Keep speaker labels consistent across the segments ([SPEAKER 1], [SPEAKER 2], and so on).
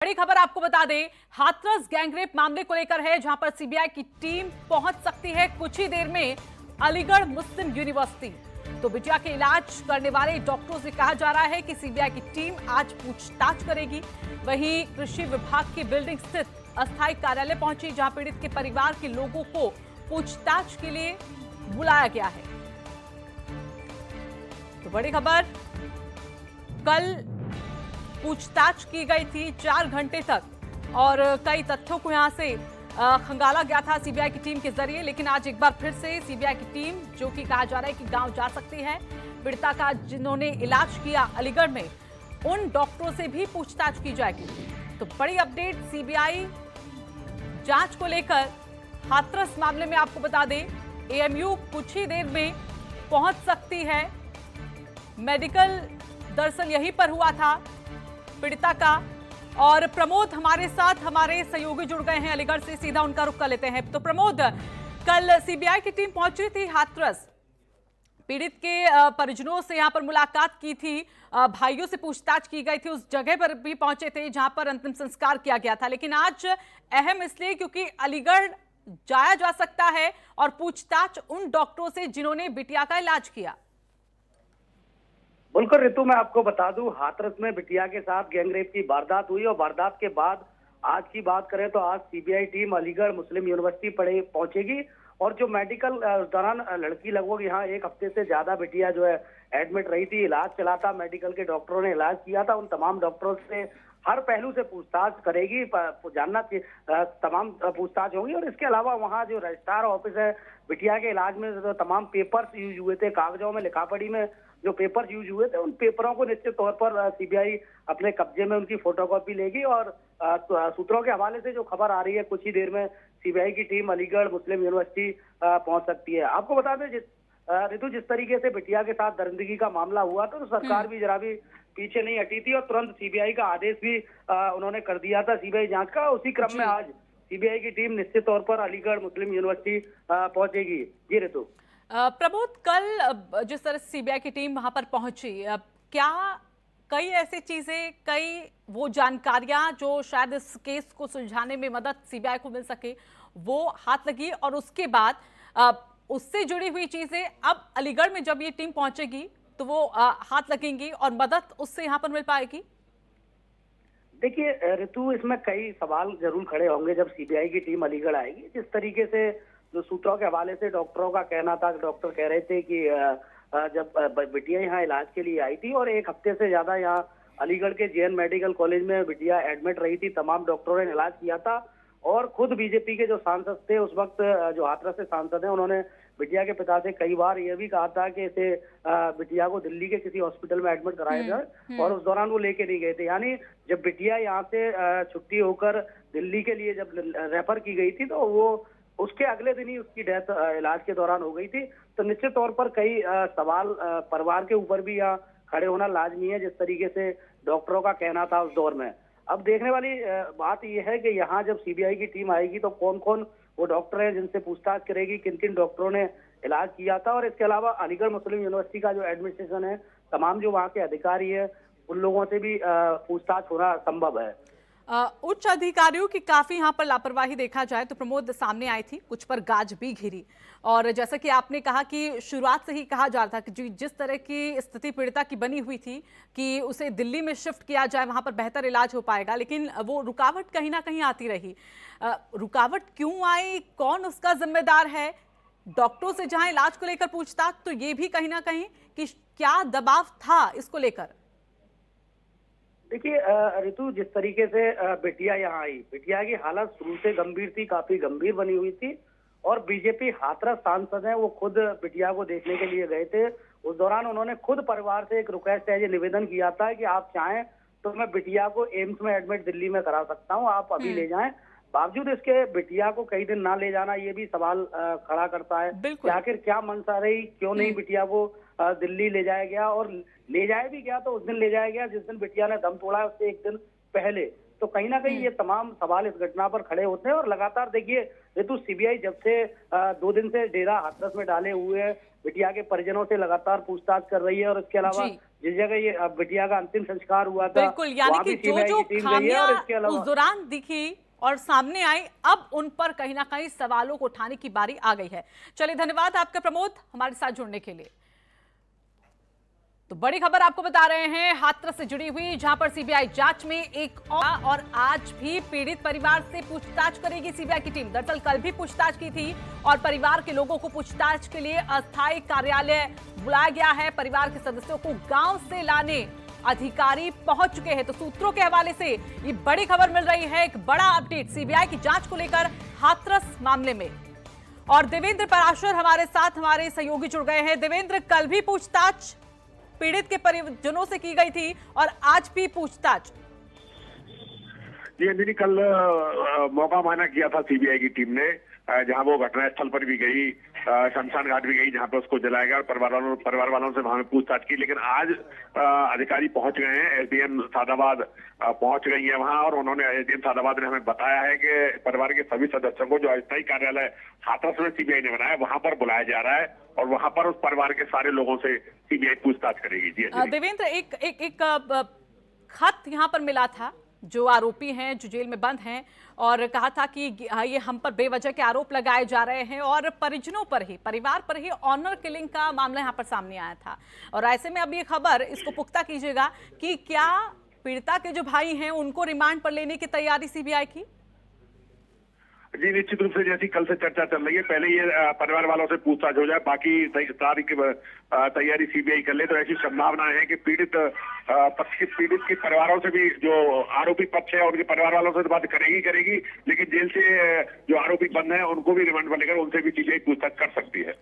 [SPEAKER 1] बड़ी खबर आपको बता दें, हाथरस गैंगरेप मामले को लेकर है, जहां पर सीबीआई की टीम पहुंच सकती है कुछ ही देर में अलीगढ़ मुस्लिम यूनिवर्सिटी। तो बिटिया के इलाज करने वाले डॉक्टरों से कहा जा रहा है कि सीबीआई की टीम आज पूछताछ करेगी। वहीं कृषि विभाग की बिल्डिंग स्थित अस्थायी कार्यालय पहुंची, जहां पीड़ित के परिवार के लोगों को पूछताछ के लिए बुलाया गया है। तो बड़ी खबर, कल पूछताछ की गई थी 4 घंटे तक और कई तथ्यों को यहां से खंगाला गया था सीबीआई की टीम के जरिए। लेकिन आज एक बार फिर से सीबीआई की टीम, जो कि कहा जा रहा है कि गांव जा सकती है, पीड़िता का जिन्होंने इलाज किया अलीगढ़ में, उन डॉक्टरों से भी पूछताछ की जाएगी। तो बड़ी अपडेट सीबीआई जांच को लेकर हाथरस मामले में आपको बता दें, एएमयू कुछ ही देर में पहुंच सकती है। मेडिकल दरअसल यहीं पर हुआ था पीड़िता का। और प्रमोद हमारे साथ, हमारे सहयोगी जुड़ गए हैं अलीगढ़ से, सीधा उनका रुख कर लेते हैं। तो प्रमोद, कल सीबीआई की टीम पहुंची थी हाथरस, पीड़ित के परिजनों से यहां पर मुलाकात की थी, भाइयों से पूछताछ की गई थी, उस जगह पर भी पहुंचे थे जहां पर अंतिम संस्कार किया गया था। लेकिन आज अहम इसलिए क्योंकि अलीगढ़ जाया जा सकता है और पूछताछ उन डॉक्टरों से जिन्होंने बिटिया का इलाज किया।
[SPEAKER 2] बिल्कुल ऋतु, मैं आपको बता दूं, हाथरस में बिटिया के साथ गैंगरेप की वारदात हुई और वारदात के बाद आज की बात करें तो आज सीबीआई टीम अलीगढ़ मुस्लिम यूनिवर्सिटी पहुंचेगी। और जो मेडिकल उस दौरान लड़की लगभग यहाँ 1 हफ्ते से ज्यादा बिटिया जो है एडमिट रही थी, इलाज चला था, मेडिकल के डॉक्टरों ने इलाज किया था, उन तमाम डॉक्टरों से हर पहलू से पूछताछ करेगी, जानना तमाम पूछताछ होगी। और इसके अलावा वहाँ जो रजिस्ट्रार ऑफिस है, बिटिया के इलाज में जो तमाम पेपर्स यूज हुए थे, कागजों में लिखा पढ़ी में जो पेपर्स यूज हुए थे, उन पेपरों को निश्चित तौर पर सीबीआई अपने कब्जे में उनकी फोटोकॉपी लेगी। और सूत्रों के हवाले से जो खबर आ रही है, कुछ ही देर में सीबीआई की टीम अलीगढ़ मुस्लिम यूनिवर्सिटी पहुंच सकती है। आपको बता दें ऋतु, जिस तरीके से बिटिया के साथ दरिंदगी का मामला हुआ तो सरकार भी जरा भी पीछे नहीं हटी थी और तुरंत सीबीआई का आदेश भी उन्होंने कर दिया था सीबीआई जांच का। उसी क्रम में आज सीबीआई की टीम निश्चित तौर पर अलीगढ़ मुस्लिम यूनिवर्सिटी पहुंचेगी। जी ऋतु।
[SPEAKER 1] प्रमोद, कल जिस तरह से सीबीआई की टीम वहां पर पहुंची, क्या कई ऐसी चीजें, कई वो जानकारियां जो शायद इस केस को सुलझाने में मदद सीबीआई को मिल सके, वो हाथ लगी, और उसके बाद उससे जुड़ी हुई चीजें अब अलीगढ़ में जब ये टीम पहुंचेगी तो वो हाथ लगेंगी और मदद उससे यहां पर मिल पाएगी?
[SPEAKER 2] देखिए ऋतु, इसमें कई सवाल जरूर खड़े होंगे जब सीबीआई की टीम अलीगढ़ आएगी। जिस तरीके से जो सूत्रों के हवाले से डॉक्टरों का कहना था, डॉक्टर कह रहे थे कि जब बिटिया यहाँ इलाज के लिए आई थी और 1 हफ्ते से ज्यादा यहाँ अलीगढ़ के जेएन मेडिकल कॉलेज में बिटिया एडमिट रही थी, तमाम डॉक्टरों ने इलाज किया था। और खुद बीजेपी के जो सांसद थे उस वक्त, जो हाथरस से सांसद हैं, उन्होंने बिटिया के पिता से कई बार यह भी कहा था कि इसे बिटिया को दिल्ली के किसी हॉस्पिटल में एडमिट कराया जाए, और उस दौरान वो लेके नहीं गए थे। यानी जब बिटिया यहाँ से छुट्टी होकर दिल्ली के लिए जब रेफर की गई थी तो वो उसके अगले दिन ही उसकी डेथ इलाज के दौरान हो गई थी। तो निश्चित तौर पर कई सवाल परिवार के ऊपर भी यहाँ खड़े होना लाजमी है, जिस तरीके से डॉक्टरों का कहना था उस दौर में। अब देखने वाली बात यह है कि यहाँ जब सीबीआई की टीम आएगी तो कौन कौन वो डॉक्टर हैं जिनसे पूछताछ करेगी, किन किन डॉक्टरों ने इलाज किया था। और इसके अलावा अलीगढ़ मुस्लिम यूनिवर्सिटी का जो एडमिनिस्ट्रेशन है, तमाम जो वहाँ के अधिकारी है, उन लोगों से भी पूछताछ होना संभव है।
[SPEAKER 1] उच्च अधिकारियों की काफी यहाँ पर लापरवाही देखा जाए तो प्रमोद सामने आई थी, कुछ पर गाज भी घिरी। और जैसा कि आपने कहा कि शुरुआत से ही कहा जा रहा था कि जिस तरह की स्थिति पीड़िता की बनी हुई थी कि उसे दिल्ली में शिफ्ट किया जाए, वहां पर बेहतर इलाज हो पाएगा, लेकिन वो रुकावट कहीं ना कहीं आती रही। रुकावट क्यों आई, कौन उसका जिम्मेदार है? डॉक्टरों से जहां इलाज को लेकर पूछताछ, तो ये भी कहीं ना कहीं कि क्या दबाव था इसको लेकर?
[SPEAKER 2] देखिए ऋतु, जिस तरीके से बिटिया यहाँ आई, बिटिया की हालत शुरू से गंभीर थी, काफी गंभीर बनी हुई थी। और बीजेपी हाथरस सांसद हैं, वो खुद बिटिया को देखने के लिए गए थे। उस दौरान उन्होंने खुद परिवार से एक रिक्वेस्ट है, ये निवेदन किया था कि आप चाहें तो मैं बिटिया को एम्स में एडमिट दिल्ली में करा सकता हूँ, आप अभी ले जाएं। बावजूद इसके बिटिया को कई दिन ना ले जाना, ये भी सवाल खड़ा करता है कि आखिर क्या मंशा रही, क्यों नहीं बिटिया को दिल्ली ले जाया गया। और ले जाया भी गया तो उस दिन ले जाया गया जिस दिन बिटिया ने दम तोड़ा, उससे 1 दिन पहले। तो कहीं ना कहीं ये तमाम सवाल इस घटना पर खड़े होते हैं। और लगातार देखिए रितु, सीबीआई जब से 2 दिन से डेरा हाथरस में डाले हुए है, बिटिया के परिजनों से लगातार पूछताछ कर रही है। और इसके अलावा जिस जगह ये बिटिया का अंतिम संस्कार हुआ था,
[SPEAKER 1] बिल्कुल, यानी कि जो खामियां उस दौरान दिखी और सामने आई, अब उन पर कहीं ना कहीं सवालों को उठाने की बारी आ गई है। चलिए, धन्यवाद आपका प्रमोद, हमारे साथ जुड़ने के लिए। तो बड़ी खबर आपको बता रहे हैं हाथरस से जुड़ी हुई, जहां पर सीबीआई जांच में एक और आज भी पीड़ित परिवार से पूछताछ करेगी सीबीआई की टीम। दरअसल कल भी पूछताछ की थी और परिवार के लोगों को पूछताछ के लिए अस्थायी कार्यालय बुलाया गया है। परिवार के सदस्यों को गांव से लाने अधिकारी पहुंच चुके हैं। तो सूत्रों के हवाले से ये बड़ी खबर मिल रही है, एक बड़ा अपडेट सीबीआई की जांच को लेकर हाथरस मामले में। और देवेंद्र पराशर हमारे साथ, हमारे सहयोगी जुड़ गए हैं। देवेंद्र, कल भी पूछताछ पीड़ित के परिजनों से की गई थी और आज भी पूछताछ।
[SPEAKER 3] जी अंजलि, कल मौका माना किया था सीबीआई की टीम ने, जहां वो घटनास्थल पर भी गई, शमशान घाट भी गई, जहां पे उसको जलाया गया और परिवार वालों से वहां पूछताछ की। लेकिन आज अधिकारी पहुंच गए हैं, एसडीएम सादाबाद पहुंच गई है वहां, और उन्होंने एसडीएम सादाबाद ने हमें बताया है कि परिवार के सभी सदस्यों को जो अस्थायी कार्यालय हाथरस में सीबीआई ने बनाया वहां पर बुलाया जा रहा है और वहां पर उस परिवार के सारे लोगों से सीबीआई पूछताछ करेगी। जी
[SPEAKER 1] देवेंद्र, एक खत यहाँ पर मिला था जो आरोपी हैं, जो जेल में बंद हैं, और कहा था कि ये हम पर बेवजह के आरोप लगाए जा रहे हैं और परिजनों पर ही, परिवार पर ही ऑनर किलिंग का मामला यहाँ पर सामने आया था। और ऐसे में अब ये खबर, इसको पुख्ता कीजिएगा कि क्या पीड़िता के जो भाई हैं उनको रिमांड पर लेने की तैयारी सीबीआई की?
[SPEAKER 3] जी निश्चित रूप से, जैसी कल से चर्चा चल रही है, पहले ये परिवार वालों से पूछताछ हो जाए, बाकी सारी तैयारी सीबीआई कर ले, तो ऐसी संभावना है कि पीड़ित के परिवारों से भी, जो आरोपी पक्ष है उनके परिवार वालों से तो बात करेगी, लेकिन जेल से जो आरोपी बंद है उनको भी रिमांड पर लेकर उनसे भी सीबीआई पूछताछ कर सकती है।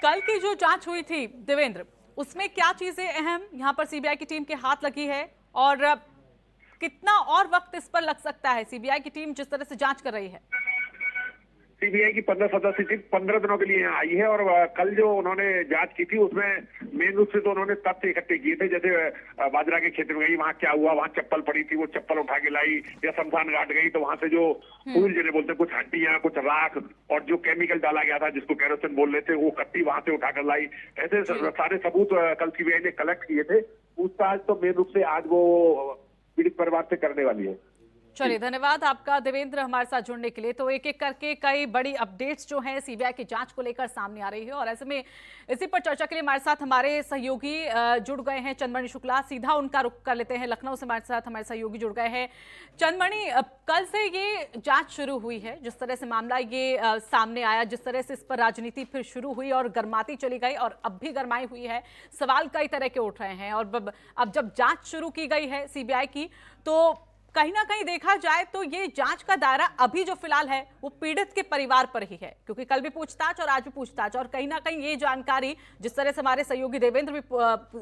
[SPEAKER 1] कल की जो जांच हुई थी देवेंद्र, उसमें क्या चीजें अहम यहाँ पर सीबीआई की टीम के हाथ लगी है और कितना और वक्त इस पर लग सकता है? सीबीआई की टीम जिस तरह से जांच कर रही है,
[SPEAKER 3] सीबीआई की 15 सदस्यीय टीम 15 दिनों के लिए यहाँ आई है और कल जो उन्होंने जांच की थी उसमें मेन रूप से तो उन्होंने तथ्य इकट्ठे किए थे। जैसे बाजरा के क्षेत्र में गई, वहाँ क्या हुआ, वहाँ चप्पल पड़ी थी, वो चप्पल उठा के लाई, या शमशान घाट गई तो वहां से जो फूल जिन्हें बोलते कुछ हड्डियां, कुछ राख और जो केमिकल डाला गया था जिसको केरोसिन बोल रहे थे, वो कट्टी वहां से उठाकर लाई। ऐसे सारे सबूत कल सीबीआई ने कलेक्ट किए थे। पूछताछ तो मेन रूप से आज वो पीड़ित परिवार से करने वाली है।
[SPEAKER 1] चलिए, धन्यवाद आपका देवेंद्र हमारे साथ जुड़ने के लिए। तो एक एक करके कई बड़ी अपडेट्स जो हैं सीबीआई की जांच को लेकर सामने आ रही है और ऐसे में इसी पर चर्चा के लिए हमारे साथ हमारे सहयोगी जुड़ गए हैं। चंद्रमणि शुक्ला, सीधा उनका रुख कर लेते हैं। लखनऊ से हमारे साथ हमारे सहयोगी जुड़ गए हैं। चंद्रमणि, कल से ये जांच शुरू हुई है, जिस तरह से मामला ये सामने आया, जिस तरह से इस पर राजनीति फिर शुरू हुई और गर्माती चली गई और अब भी गर्माई हुई है, सवाल कई तरह के उठ रहे हैं। और अब जब जांच शुरू की गई है सीबीआई की, तो कहीं ना कहीं देखा जाए तो ये जांच का दायरा अभी जो फिलहाल है वो पीड़ित के परिवार पर ही है, क्योंकि कल भी पूछताछ और आज भी पूछताछ। और कहीं ना कहीं ये जानकारी जिस तरह से हमारे सहयोगी देवेंद्र भी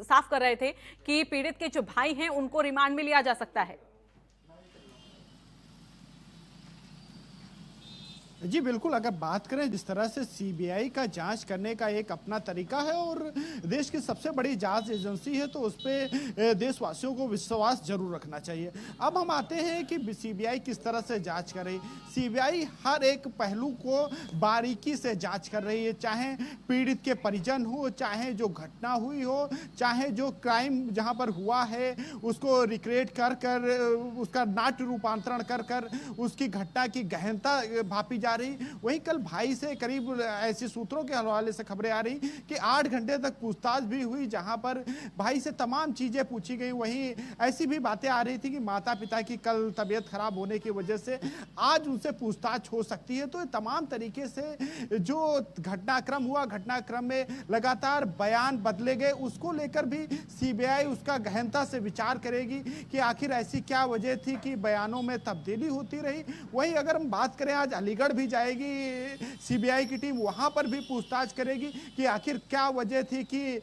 [SPEAKER 1] साफ कर रहे थे कि पीड़ित के जो भाई हैं उनको रिमांड में लिया जा सकता है।
[SPEAKER 4] जी बिल्कुल, अगर बात करें जिस तरह से सीबीआई का जांच करने का एक अपना तरीका है और देश की सबसे बड़ी जांच एजेंसी है, तो उस पर देशवासियों को विश्वास जरूर रखना चाहिए। अब हम आते हैं कि सीबीआई किस तरह से जांच कर रही। सीबीआई हर एक पहलू को बारीकी से जांच कर रही है, चाहे पीड़ित के परिजन हो, चाहे जो घटना हुई हो, चाहे जो क्राइम जहां पर हुआ है उसको रिक्रिएट कर कर उसका नाट्य रूपांतरण कर कर उसकी घटना की गहनता भापी जा रही। वहीं कल भाई से करीब ऐसे सूत्रों के हवाले से खबरें आ रही कि 8 घंटे तक पूछताछ भी हुई, जहां पर भाई से तमाम चीजें पूछी गई। वहीं ऐसी भी बातें आ रही थी कि माता पिता की कल तबीयत खराब होने की वजह से आज उनसे पूछताछ हो सकती है। तो तमाम तरीके से जो घटनाक्रम हुआ, घटनाक्रम में लगातार बयान बदले गए, उसको लेकर भी सीबीआई उसका गहनता से विचार करेगी कि आखिर ऐसी क्या वजह थी कि बयानों में तब्दीली होती रही। वहीं अगर हम बात करें, आज अलीगढ़ भी भी जाएगी सीबीआई की टीम, वहां पर भी पूछताछ करेगी कि आखिर क्या वजह थी कि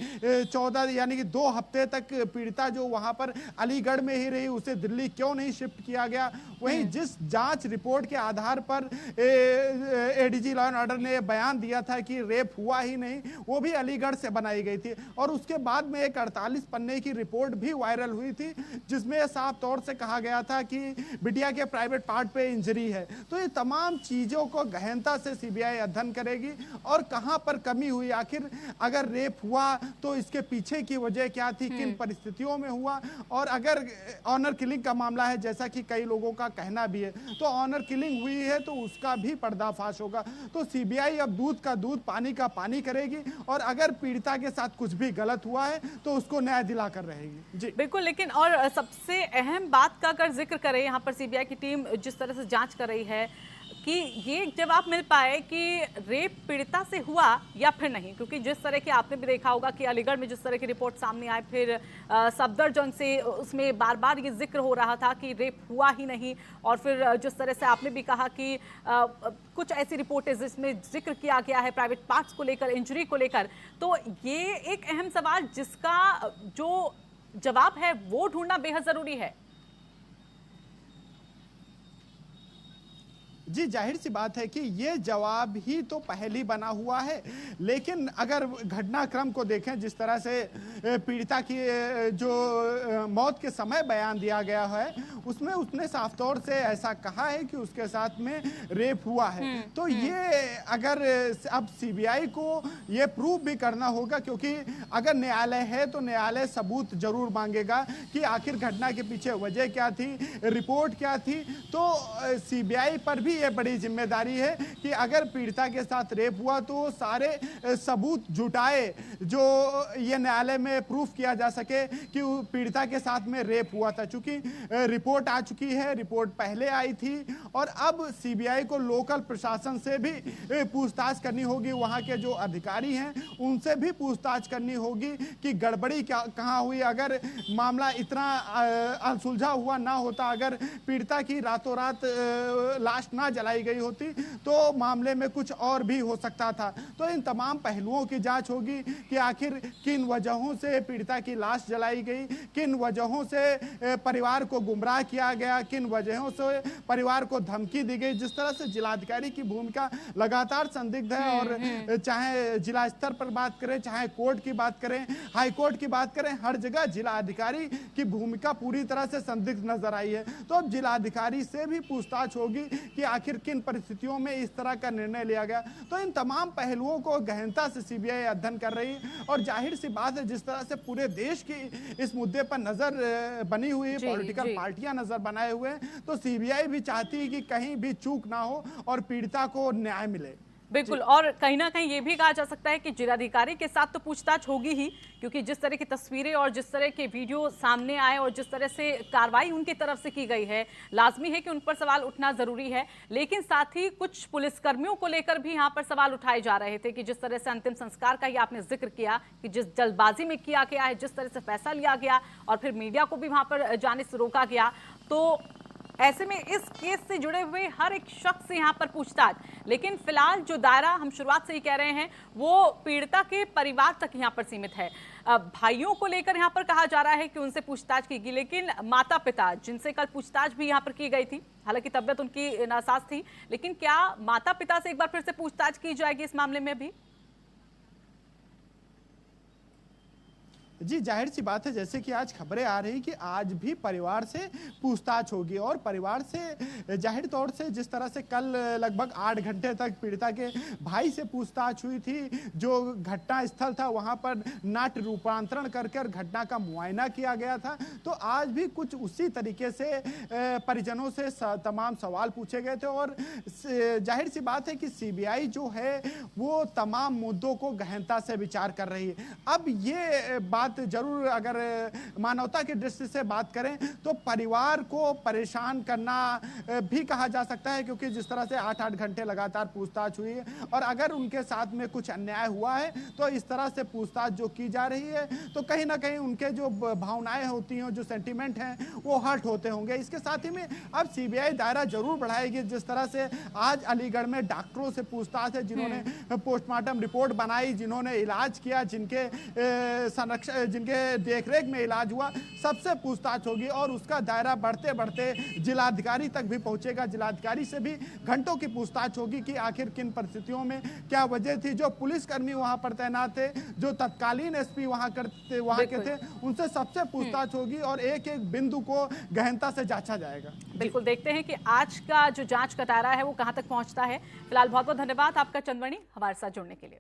[SPEAKER 4] 14 यानी कि 2 हफ्ते तक पीड़िता जो वहां पर अलीगढ़ में ही रही, उसे दिल्ली क्यों नहीं शिफ्ट किया गया। वहीं जिस जांच रिपोर्ट के आधार पर एडीजी लॉ एंड ऑर्डर ने बयान दिया था कि रेप हुआ ही नहीं, वो भी अलीगढ़ से बनाई गई थी और उसके बाद में एक 48 पन्ने की रिपोर्ट भी वायरल हुई थी जिसमें साफ तौर से कहा गया था कि बिटिया के प्राइवेट पार्ट पे इंजरी है। तो ये तमाम चीजों को गहनता से सीबीआई अध्ययन करेगी और कहां पर कमी हुई, आखिर अगर रेप हुआ तो इसके पीछे की वजह क्या थी, किन परिस्थितियों में हुआ, और अगर ऑनर किलिंग का मामला है जैसा कि कई लोगों का कहना भी है, तो ऑनर किलिंग हुई है तो उसका भी पर्दाफाश होगा। तो सीबीआई अब दूध का दूध पानी का पानी करेगी और अगर पीड़िता के साथ कुछ भी गलत हुआ है तो उसको न्याय दिलाकर रहेगी। जी
[SPEAKER 1] बिल्कुल, लेकिन और सबसे अहम बात का अगर जिक्र करें यहाँ पर सीबीआई की टीम जिस तरह से जांच कर रही है कि ये जवाब मिल पाए कि रेप पीड़िता से हुआ या फिर नहीं, क्योंकि जिस तरह की आपने भी देखा होगा कि अलीगढ़ में जिस तरह की रिपोर्ट सामने आए, फिर सफदरजंग से उसमें बार बार ये जिक्र हो रहा था कि रेप हुआ ही नहीं, और फिर जिस तरह से आपने भी कहा कि कुछ ऐसी रिपोर्टें जिसमें जिक्र किया गया है प्राइवेट पार्ट्स को लेकर, इंजरी को लेकर, तो ये एक अहम सवाल जिसका जो जवाब है वो ढूंढना बेहद जरूरी है।
[SPEAKER 4] जी जाहिर सी बात है कि ये जवाब ही तो पहली बना हुआ है, लेकिन अगर घटनाक्रम को देखें जिस तरह से पीड़िता की जो मौत के समय बयान दिया गया है उसमें उसने साफ तौर से ऐसा कहा है कि उसके साथ में रेप हुआ है। तो ये अगर अब सीबीआई को ये प्रूव भी करना होगा, क्योंकि अगर न्यायालय है तो न्यायालय सबूत जरूर मांगेगा कि आखिर घटना के पीछे वजह क्या थी, रिपोर्ट क्या थी। तो सीबीआई पर भी ये बड़ी जिम्मेदारी है कि अगर पीड़िता के साथ रेप हुआ तो सारे सबूत जुटाए जो ये न्यायालय में प्रूफ किया जा सके कि पीड़िता के साथ में रेप हुआ था। चूंकि रिपोर्ट आ चुकी है, रिपोर्ट पहले आई थी और अब सीबीआई को लोकल प्रशासन से भी पूछताछ करनी होगी, वहां के जो अधिकारी हैं उनसे भी पूछताछ करनी होगी कि गड़बड़ी क्या कहां हुई। अगर मामला इतना अनसुलझा हुआ ना होता, अगर पीड़िता की रातों रात लाश ना जलाई गई होती तो मामले में कुछ और भी हो सकता था। तो इन तमाम पहलुओं की जांच होगी कि आखिर किन वजहों से पीड़िता की लाश जलाई गई, किन वजहों से परिवार को गुमराह किया गया, किन वजहों से परिवार को धमकी दी गई। जिस तरह से जिलाधिकारी की भूमिका लगातार संदिग्ध है और चाहे जिला स्तर पर बात करें, चाहे कोर्ट की बात करें, हाई कोर्ट की बात करें, हर जगह जिलाधिकारी की भूमिका पूरी तरह से संदिग्ध नजर आई है। तो अब जिलाधिकारी से भी पूछताछ होगी कि आखिर किन परिस्थितियों में इस तरह का निर्णय लिया गया। तो इन तमाम पहलुओं को गहनता से सीबीआई अध्ययन कर रही है और जाहिर सी बात है जिस तरह से पूरे देश की इस मुद्दे पर नजर बनी हुई है, पॉलिटिकल पार्टियां नजर बनाए हुए हैं, तो सीबीआई भी चाहती है कि कहीं भी चूक ना हो और पीड़िता को न्याय मिले।
[SPEAKER 1] बिल्कुल, और कहीं ना कहीं ये भी कहा जा सकता है कि जिलाधिकारी के साथ तो पूछताछ होगी ही, क्योंकि जिस तरह की तस्वीरें और जिस तरह के वीडियो सामने आए और जिस तरह से कार्रवाई उनकी तरफ से की गई है, लाजमी है कि उन पर सवाल उठना जरूरी है। लेकिन साथ ही कुछ पुलिसकर्मियों को लेकर भी यहाँ पर सवाल उठाए जा रहे थे कि जिस तरह से अंतिम संस्कार का ही आपने जिक्र किया कि जिस जल्दबाजी में किया गया है, जिस तरह से फैसला लिया गया और फिर मीडिया को भी वहां पर जाने से रोका गया, तो ऐसे में इस केस से जुड़े हुए हर एक शख्स से यहाँ पर पूछताछ। लेकिन फिलहाल जो दायरा हम शुरुआत से ही कह रहे हैं वो पीड़िता के परिवार तक यहाँ पर सीमित है। भाइयों को लेकर यहाँ पर कहा जा रहा है कि उनसे पूछताछ की गई, लेकिन माता पिता जिनसे कल पूछताछ भी यहाँ पर की गई थी, हालांकि तबियत उनकी नासाज थी, लेकिन क्या माता पिता से एक बार फिर से पूछताछ की जाएगी इस मामले में भी?
[SPEAKER 4] जी जाहिर सी बात है, जैसे कि आज खबरें आ रही कि आज भी परिवार से पूछताछ होगी और परिवार से जाहिर तौर से जिस तरह से कल लगभग 8 घंटे तक पीड़िता के भाई से पूछताछ हुई थी, जो घटना स्थल था वहां पर नाट्य रूपांतरण कर घटना का मुआयना किया गया था, तो आज भी कुछ उसी तरीके से परिजनों से तमाम सवाल पूछे गए थे। और जाहिर सी बात है कि सीबीआई जो है वो तमाम मुद्दों को गहनता से विचार कर रही है। अब ये बात बात जरूर, अगर मानवता की दृष्टि से बात करें तो परिवार को परेशान करना भी कहा जा सकता है, क्योंकि जिस तरह से 8-8 घंटे लगातार पूछताछ हुई है और अगर उनके साथ में कुछ अन्याय हुआ है तो इस तरह से पूछताछ जो की जा रही है तो कहीं ना कहीं उनके जो भावनाएं होती हैं, जो सेंटीमेंट हैं, वो हर्ट होते होंगे। इसके साथ ही में अब सीबीआई दायरा जरूर बढ़ाएगी। जिस तरह से आज अलीगढ़ में डॉक्टरों से पूछताछ है, जिन्होंने पोस्टमार्टम रिपोर्ट बनाई, जिन्होंने इलाज किया, जिनके संरक्षण, जिनके देखरेख में इलाज हुआ, सबसे पूछताछ होगी और उसका दायरा बढ़ते बढ़ते जिलाधिकारी तक भी पहुंचेगा। जिलाधिकारी से भी घंटों की पूछताछ होगी कि आखिर किन परिस्थितियों में क्या वजह थी। जो पुलिसकर्मी वहां पर तैनात थे, जो तत्कालीन एसपी वहां के थे, उनसे सबसे पूछताछ होगी और एक एक बिंदु को गहनता से जांचा जाएगा।
[SPEAKER 1] बिल्कुल, देखते हैं कि आज का जो जांच का दायरा है वो कहां तक पहुंचता है। फिलहाल बहुत बहुत धन्यवाद आपका चंद्रमणि, हमारे साथ जुड़ने के लिए।